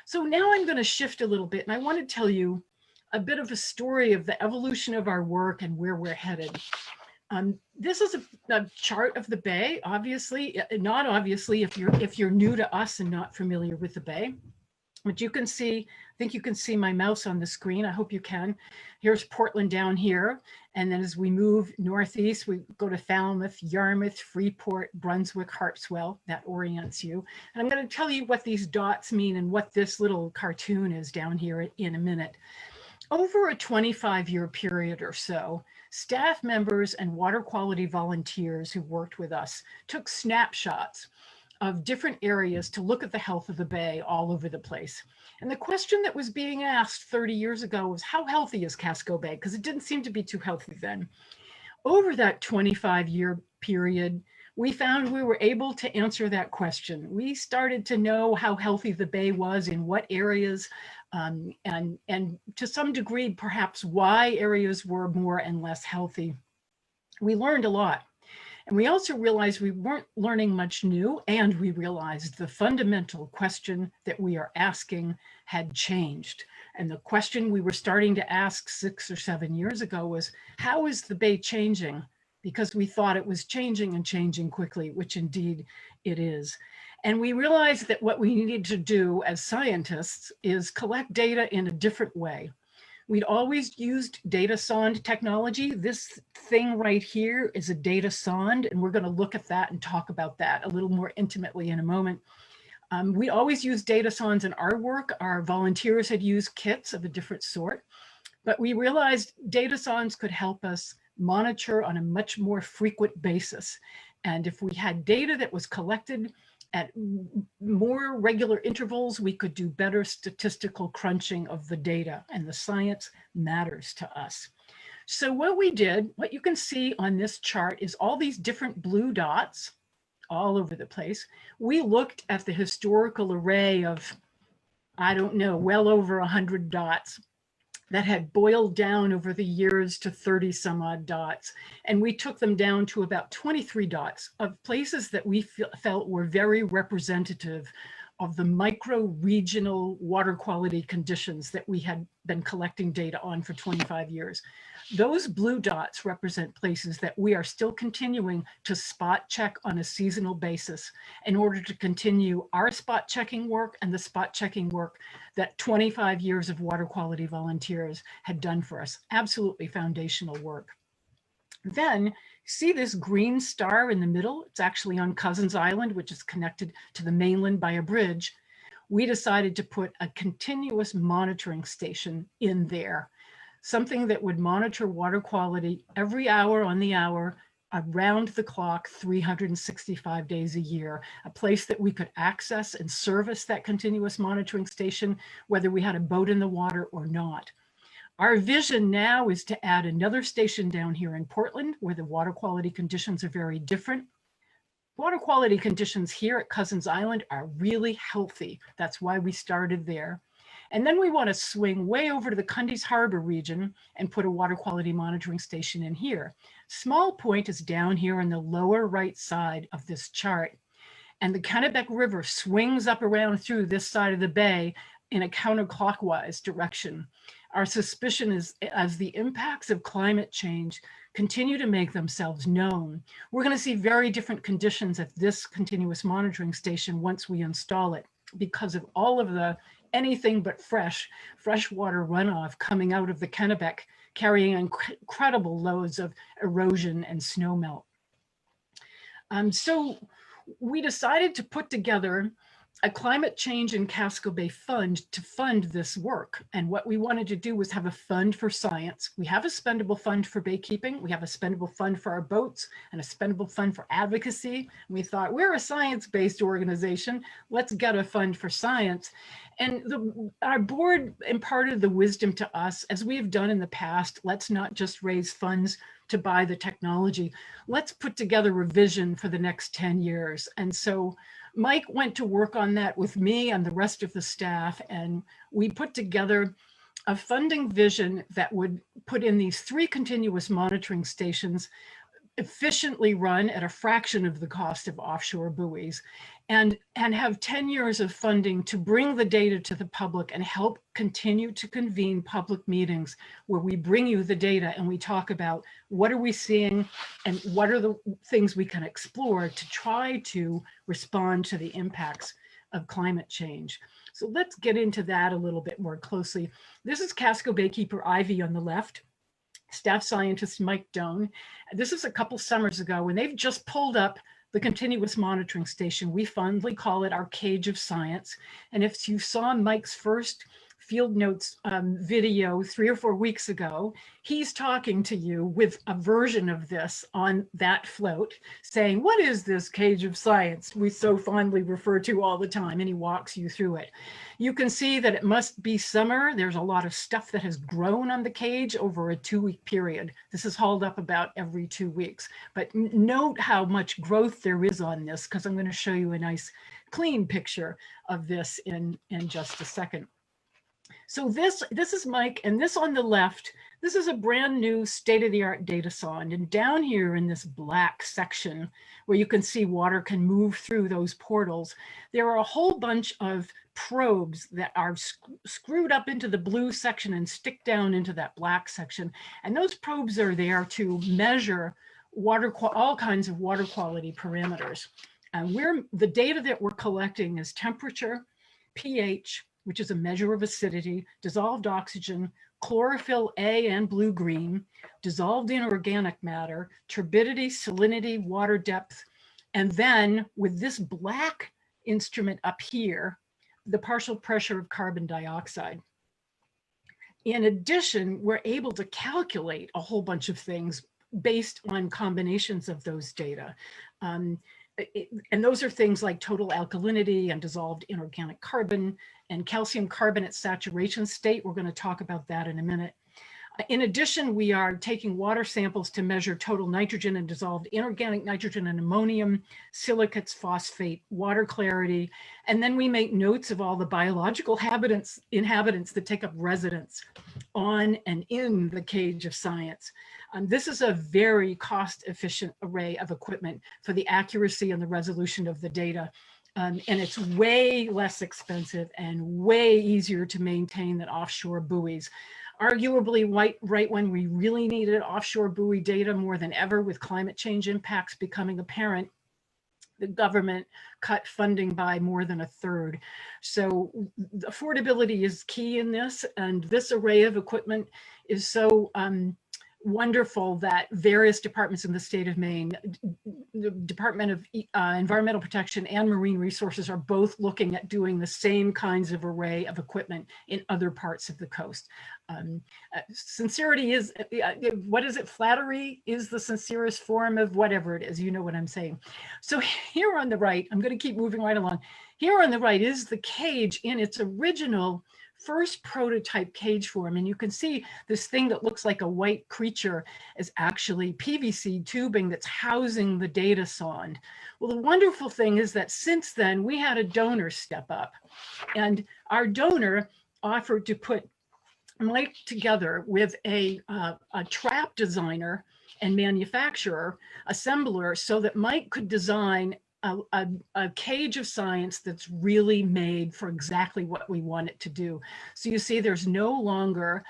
So now I'm going to shift a little bit, and I want to tell you a bit of a story of the evolution of our work and where we're headed. This is a chart of the Bay, obviously, not obviously if you're new to us and not familiar with the Bay. But you can see, I think you can see my mouse on the screen. I hope you can. Here's Portland down here. And then as we move northeast, we go to Falmouth, Yarmouth, Freeport, Brunswick, Harpswell. That orients you. And I'm going to tell you what these dots mean and what this little cartoon is down here in a minute. Over a 25-year period or so, staff members and water quality volunteers who worked with us took snapshots of different areas to look at the health of the Bay all over the place. And the question that was being asked 30 years ago was, how healthy is Casco Bay? Because it didn't seem to be too healthy then. Over that 25-year period, we found we were able to answer that question. We started to know how healthy the Bay was, in what areas, and to some degree, perhaps why areas were more and less healthy. We learned a lot. And we also realized we weren't learning much new, and we realized the fundamental question that we are asking had changed. And the question we were starting to ask 6 or 7 years ago was, how is the Bay changing? Because we thought it was changing and changing quickly, which indeed it is. And we realized that what we needed to do as scientists is collect data in a different way. We'd always used data sonde technology. This thing right here is a data sonde, and we're going to look at that and talk about that a little more intimately in a moment. We always used data sondes in our work. Our volunteers had used kits of a different sort, but we realized data sondes could help us monitor on a much more frequent basis. And if we had data that was collected at more regular intervals, we could do better statistical crunching of the data, and the science matters to us. So what we did, what you can see on this chart, is all these different blue dots all over the place. We looked at the historical array of, I don't know, well over 100 dots that had boiled down over the years to 30 some odd dots. And we took them down to about 23 dots of places that we felt were very representative of the micro-regional water quality conditions that we had been collecting data on for 25 years. Those blue dots represent places that we are still continuing to spot check on a seasonal basis in order to continue our spot checking work and the spot checking work that 25 years of water quality volunteers had done for us. Absolutely foundational work. Then see this green star in the middle? It's actually on Cousins Island, which is connected to the mainland by a bridge. We decided to put a continuous monitoring station in there, something that would monitor water quality every hour on the hour, around the clock, 365 days a year, a place that we could access and service that continuous monitoring station, whether we had a boat in the water or not. Our vision now is to add another station down here in Portland, where the water quality conditions are very different. Water quality conditions here at Cousins Island are really healthy. That's why we started there. And then we want to swing way over to the Cundies Harbor region and put a water quality monitoring station in here. Small Point is down here on the lower right side of this chart. And the Kennebec River swings up around through this side of the bay in a counterclockwise direction. Our suspicion is, as the impacts of climate change continue to make themselves known, we're going to see very different conditions at this continuous monitoring station once we install it, because of all of the anything but freshwater runoff coming out of the Kennebec, carrying incredible loads of erosion and snowmelt. So we decided to put together a climate change in Casco Bay fund to fund this work. And what we wanted to do was have a fund for science. We have a spendable fund for baykeeping. We have a spendable fund for our boats and a spendable fund for advocacy. And we thought, we're a science-based organization. Let's get a fund for science. And our board imparted the wisdom to us, as we have done in the past. Let's not just raise funds to buy the technology. Let's put together a vision for the next 10 years. And so Mike went to work on that with me and the rest of the staff, and we put together a funding vision that would put in these 3 continuous monitoring stations, efficiently run at a fraction of the cost of offshore buoys, and have 10 years of funding to bring the data to the public and help continue to convene public meetings where we bring you the data and we talk about what are we seeing and what are the things we can explore to try to respond to the impacts of climate change. So let's get into that a little bit more closely. This is Casco Baykeeper Ivy on the left, staff scientist Mike Doan. This is a couple summers ago when they've just pulled up the continuous monitoring station. We fondly call it our cage of science. And if you saw Mike's first field notes video 3 or 4 weeks ago, he's talking to you with a version of this on that float saying, what is this cage of science we so fondly refer to all the time? And he walks you through it. You can see that it must be summer. There's a lot of stuff that has grown on the cage over a 2-week period. This is hauled up about every 2 weeks. But note how much growth there is on this, because I'm going to show you a nice clean picture of this in just a second. So this is Mike, and this on the left, this is a brand new state-of-the-art data sonde. And down here in this black section where you can see water can move through those portals, there are a whole bunch of probes that are screwed up into the blue section and stick down into that black section. And those probes are there to measure all kinds of water quality parameters. And the data that we're collecting is temperature, pH, which is a measure of acidity, dissolved oxygen, chlorophyll A and blue-green, dissolved inorganic matter, turbidity, salinity, water depth, and then with this black instrument up here, the partial pressure of carbon dioxide. In addition, we're able to calculate a whole bunch of things based on combinations of those data. And those are things like total alkalinity and dissolved inorganic carbon and calcium carbonate saturation state. We're going to talk about that in a minute. In addition, we are taking water samples to measure total nitrogen and dissolved inorganic nitrogen and ammonium, silicates, phosphate, water clarity, and then we make notes of all the biological inhabitants that take up residence on and in the cage of science. This is a very cost-efficient array of equipment for the accuracy and the resolution of the data. And it's way less expensive and way easier to maintain than offshore buoys. Arguably, right when we really needed offshore buoy data more than ever, with climate change impacts becoming apparent, the government cut funding by more than 1/3. So affordability is key in this, and this array of equipment is so wonderful that various departments in the state of Maine, the Department of Environmental Protection and Marine Resources, are both looking at doing the same kinds of array of equipment in other parts of the coast. Sincerity is, what is it? Flattery is the sincerest form of whatever it is. You know what I'm saying. So here on the right, I'm going to keep moving right along. Here on the right is the cage in its original first prototype cage form, and you can see this thing that looks like a white creature is actually PVC tubing that's housing the data sonde. Well, the wonderful thing is that since then we had a donor step up, and our donor offered to put Mike together with a trap designer and manufacturer, assembler, so that Mike could design a cage of science that's really made for exactly what we want it to do. So you see there's no longer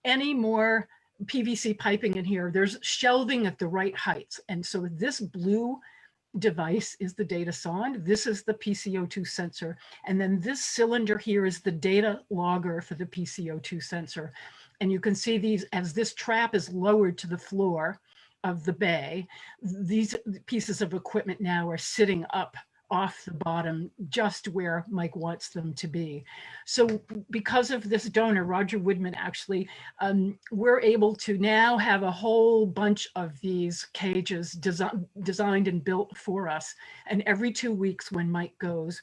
any more PVC piping in here. There's shelving at the right heights. And so this blue device is the data sonde. This is the PCO2 sensor. And then this cylinder here is the data logger for the PCO2 sensor. And you can see these, as this trap is lowered to the floor of the bay, these pieces of equipment now are sitting up off the bottom, just where Mike wants them to be. So because of this donor, Roger Woodman, actually, we're able to now have a whole bunch of these cages designed and built for us. And every 2 weeks when Mike goes,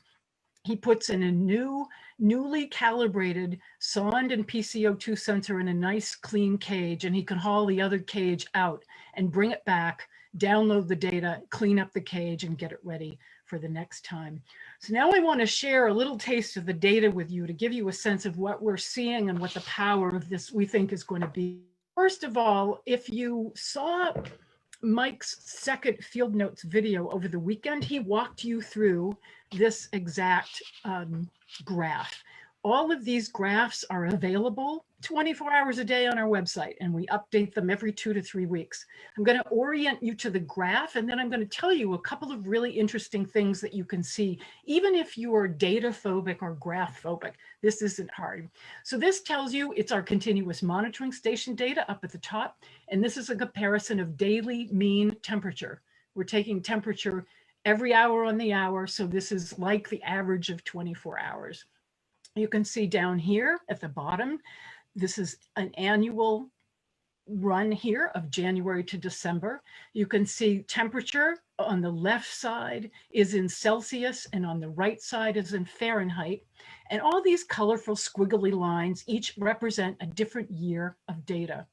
he puts in a newly calibrated sonde and PCO2 sensor in a nice clean cage, and he can haul the other cage out and bring it back, download the data, clean up the cage, and get it ready for the next time. So now I want to share a little taste of the data with you to give you a sense of what we're seeing and what the power of this we think is going to be. First of all, if you saw Mike's second field notes video over the weekend, he walked you through this exact graph. All of these graphs are available 24 hours a day on our website, and we update them every 2 to 3 weeks. I'm going to orient you to the graph, and then I'm going to tell you a couple of really interesting things that you can see, even if you are data phobic or graph phobic. This isn't hard. So this tells you it's our continuous monitoring station data up at the top, and this is a comparison of daily mean temperature. We're taking temperature every hour on the hour, so this is like the average of 24 hours. You can see down here at the bottom, this is an annual run here of January to December. You can see temperature on the left side is in Celsius and on the right side is in Fahrenheit. And all these colorful squiggly lines each represent a different year of data.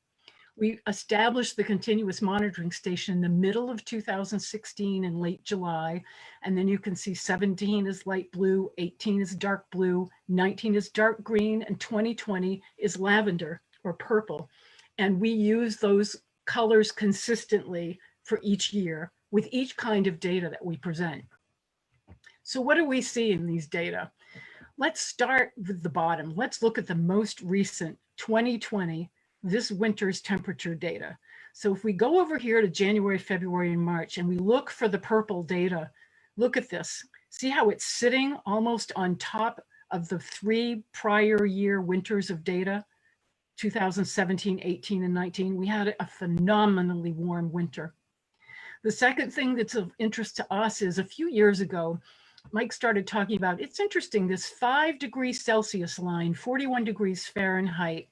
We established the continuous monitoring station in the middle of 2016 in late July. And then you can see 17 is light blue, 18 is dark blue, 19 is dark green, and 2020 is lavender or purple. And we use those colors consistently for each year with each kind of data that we present. So what do we see in these data? Let's start with the bottom. Let's look at the most recent 2020 this winter's temperature data. So if we go over here to January, February, and March, and we look for the purple data, look at this. See how it's sitting almost on top of the 3 prior year winters of data, 2017, 18, and 19. We had a phenomenally warm winter. The second thing that's of interest to us is a few years ago, Mike started talking about, it's interesting, this 5 degrees Celsius line, 41 degrees Fahrenheit,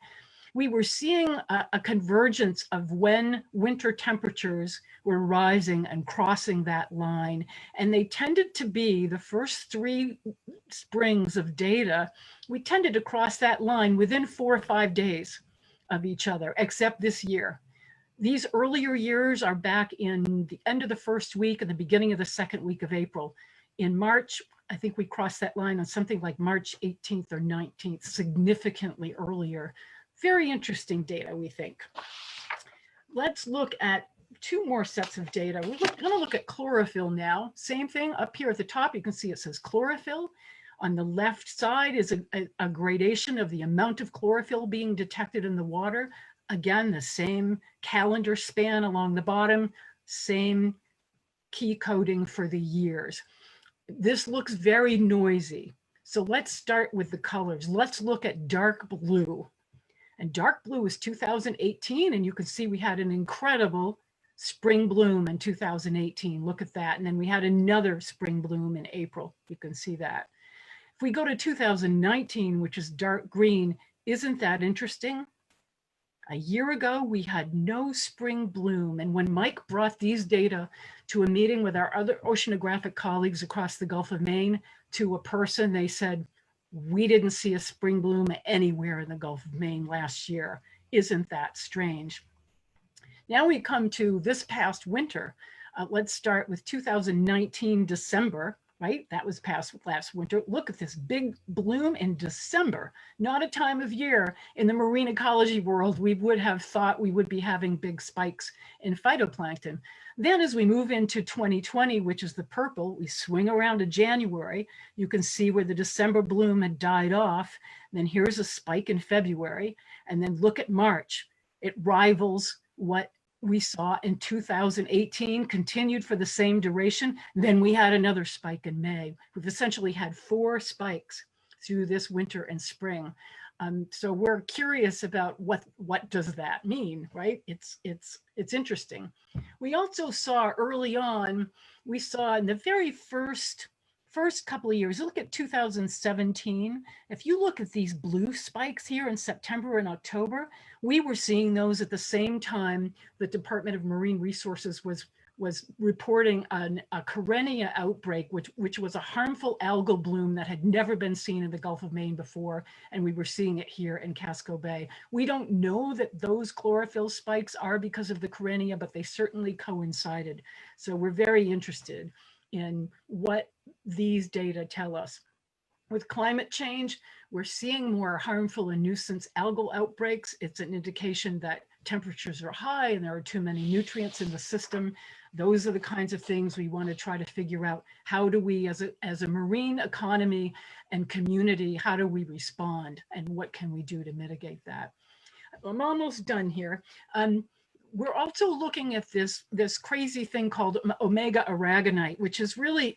we were seeing a convergence of when winter temperatures were rising and crossing that line. And they tended to be the first 3 springs of data. We tended to cross that line within 4 or 5 days of each other, except this year. These earlier years are back in the end of the first week and the beginning of the second week of April. In March, I think we crossed that line on something like March 18th or 19th, significantly earlier. Very interesting data, we think. Let's look at 2 more sets of data. We're going to look at chlorophyll now. Same thing up here at the top, you can see it says chlorophyll. On the left side is a gradation of the amount of chlorophyll being detected in the water. Again, the same calendar span along the bottom, same key coding for the years. This looks very noisy. So let's start with the colors. Let's look at dark blue. And dark blue is 2018, and you can see we had an incredible spring bloom in 2018. Look at that. And then we had another spring bloom in April. You can see that. If we go to 2019, which is dark green, isn't that interesting? A year ago, we had no spring bloom. And when Mike brought these data to a meeting with our other oceanographic colleagues across the Gulf of Maine to a person, they said, we didn't see a spring bloom anywhere in the Gulf of Maine last year. Isn't that strange? Now we come to this past winter. Let's start with 2019 December, right? That was past last winter. Look at this big bloom in December. Not a time of year in the marine ecology world we would have thought we would be having big spikes in phytoplankton. Then as we move into 2020, which is the purple, we swing around to January. You can see where the December bloom had died off. Then here's a spike in February. And then look at March. It rivals what we saw in 2018, continued for the same duration. Then we had another spike in May. We've essentially had 4 spikes through this winter and spring. So we're curious about what does that mean, right? It's interesting. We also saw early on, we saw in the very first couple of years, look at 2017. If you look at these blue spikes here in September and October, we were seeing those at the same time the Department of Marine Resources was reporting a Kyrenia outbreak, which was a harmful algal bloom that had never been seen in the Gulf of Maine before, and we were seeing it here in Casco Bay. We don't know that those chlorophyll spikes are because of the Kyrenia, but they certainly coincided. So we're very interested in what these data tell us. With climate change, we're seeing more harmful and nuisance algal outbreaks. It's an indication that temperatures are high and there are too many nutrients in the system. Those are the kinds of things we want to try to figure out. How do we, as a marine economy and community, how do we respond, and what can we do to mitigate that? I'm almost done here. We're also looking at this crazy thing called omega aragonite, which is really,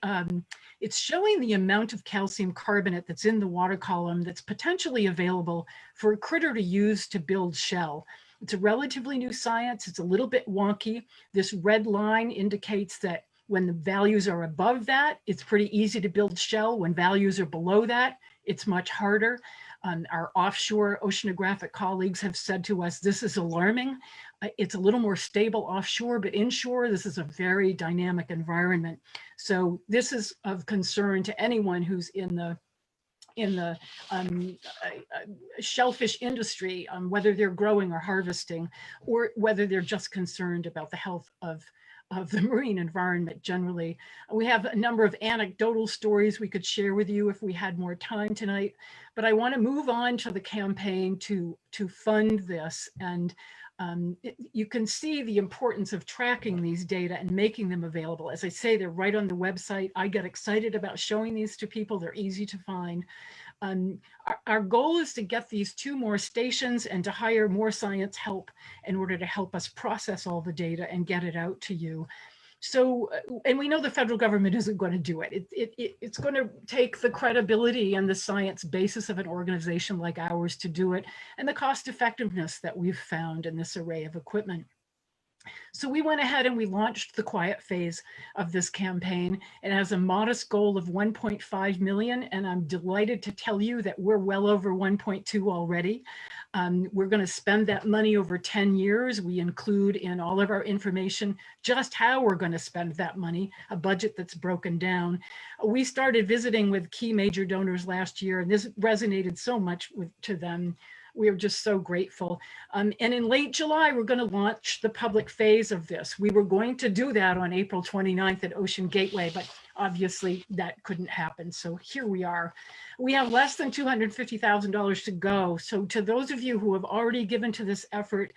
it's showing the amount of calcium carbonate that's in the water column that's potentially available for a critter to use to build shell. It's a relatively new science. It's a little bit wonky. This red line indicates that when the values are above that, it's pretty easy to build shell. When values are below that, it's much harder. Our offshore oceanographic colleagues have said to us, this is alarming. It's a little more stable offshore, but inshore, this is a very dynamic environment. So this is of concern to anyone who's in the shellfish industry, whether they're growing or harvesting, or whether they're just concerned about the health of the marine environment generally. We have a number of anecdotal stories we could share with you if we had more time tonight, but I want to move on to the campaign to fund this. And you can see the importance of tracking these data and making them available. As I say, they're right on the website. I get excited about showing these to people. They're easy to find. Our goal is to get these 2 more stations and to hire more science help in order to help us process all the data and get it out to you. So, and we know the federal government isn't going to do it. It's going to take the credibility and the science basis of an organization like ours to do it, and the cost effectiveness that we've found in this array of equipment. So we went ahead and we launched the quiet phase of this campaign. It has a modest goal of 1.5 million, and I'm delighted to tell you that we're well over 1.2 already. We're going to spend that money over 10 years. We include in all of our information just how we're going to spend that money, a budget that's broken down. We started visiting with key major donors last year, and this resonated so much to them. We are just so grateful. And in late July, we're going to launch the public phase of this. We were going to do that on April 29th at Ocean Gateway, but obviously that couldn't happen. So here we are. We have less than $250,000 to go. So to those of you who have already given to this effort,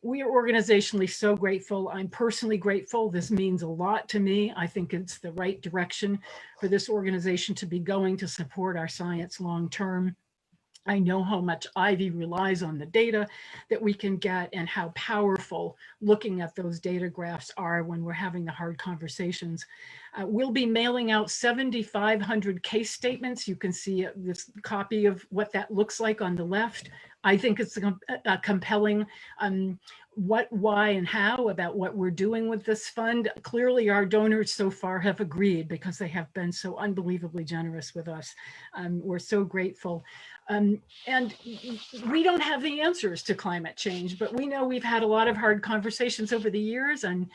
we are organizationally so grateful. I'm personally grateful. This means a lot to me. I think it's the right direction for this organization to be going to support our science long term. I know how much Ivy relies on the data that we can get and how powerful looking at those data graphs are when we're having the hard conversations. We'll be mailing out 7,500 case statements. You can see this copy of what that looks like on the left. I think it's a compelling what, why, and how about what we're doing with this fund. Clearly, our donors so far have agreed because they have been so unbelievably generous with us. We're so grateful. And we don't have the answers to climate change, but we know we've had a lot of hard conversations over the years, and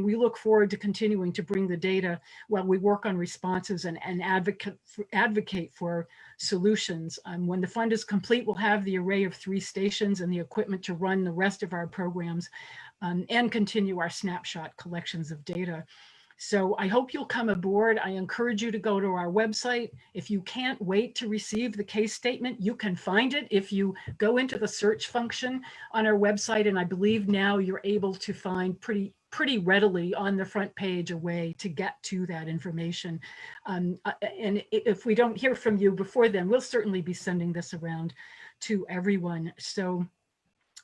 we look forward to continuing to bring the data while we work on responses and advocate for solutions. When the fund is complete, we'll have the array of 3 stations and the equipment to run the rest of our programs and continue our snapshot collections of data. So I hope you'll come aboard. I encourage you to go to our website. If you can't wait to receive the case statement, you can find it if you go into the search function on our website. And I believe now you're able to find pretty readily on the front page a way to get to that information. And if we don't hear from you before then, we'll certainly be sending this around to everyone. So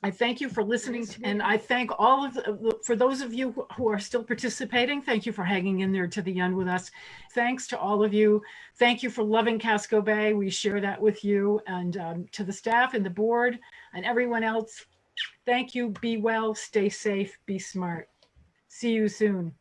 I thank you for listening, and I thank all of for those of you who are still participating, thank you for hanging in there to the end with us. Thanks to all of you. Thank you for loving Casco Bay. We share that with you, and to the staff and the board and everyone else, thank you. Be well, stay safe, be smart. See you soon.